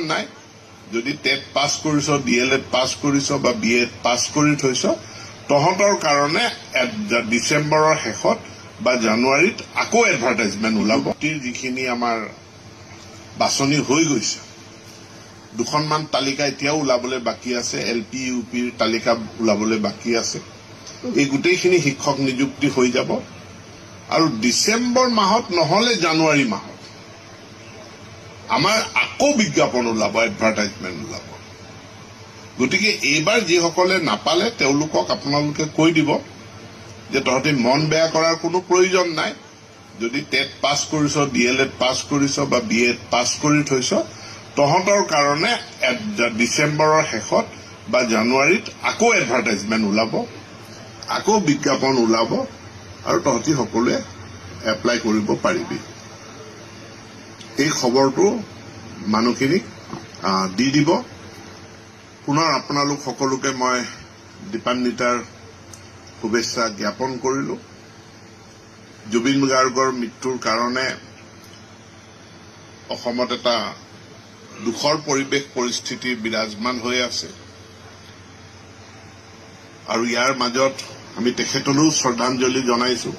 নাই যদি TET pass কৰিছ DLED পাছ কৰিছ বা BEd পাছ কৰি থৈছ তহঁতৰ কাৰণে ডিচেম্বৰৰ শেষত বা জানুৱাৰীত আকৌ এডভাৰটাইজমেণ্ট ওলাব যিখিনি আমাৰ বাছনি হৈ গৈছে দুখনমান তালিকা এতিয়াও ওলাবলৈ বাকী আছে LP UPৰ তালিকা ওলাবলৈ বাকী আছে এই গোটেইখিনি শিক্ষক নিযুক্তি হৈ যাব আৰু ডিসেম্বৰ মাহত নহলে জানুৱাৰী মাহত আমাৰ আকৌ বিজ্ঞাপন ওলাব এডভাৰটাইজমেণ্ট ওলাব গতিকে এইবাৰ যিসকলে নাপালে তেওঁলোকক আপোনালোকে কৈ দিব যে তহঁতে মন বেয়া কৰাৰ কোনো প্ৰয়োজন নাই যদি টেট পাছ কৰিছ DLED পাছ কৰিছ বা BEd পাছ কৰি থৈছ তহঁতৰ কাৰণে ডিসেম্বৰৰ শেষত বা জানুৱাৰীত আকৌ এডভাৰটাইজমেণ্ট ওলাব আকৌ বিজ্ঞাপন ওলাব আৰু তহঁতি সকলোৱে এপ্লাই কৰিব পাৰিবি এই খবৰটো মানুহখিনিক দি দিব পুনৰ আপোনালোক সকলোকে মই দীপান্বিতাৰ শুভেচ্ছা জ্ঞাপন কৰিলো জুবিন গাৰ্গৰ মৃত্যুৰ কাৰণে অসমত এটা দুখৰ পৰিৱেশ পৰিস্থিতি বিৰাজমান হৈ আছে আৰু ইয়াৰ মাজত আমি তেখেতলৈও শ্ৰদ্ধাঞ্জলি জনাইছো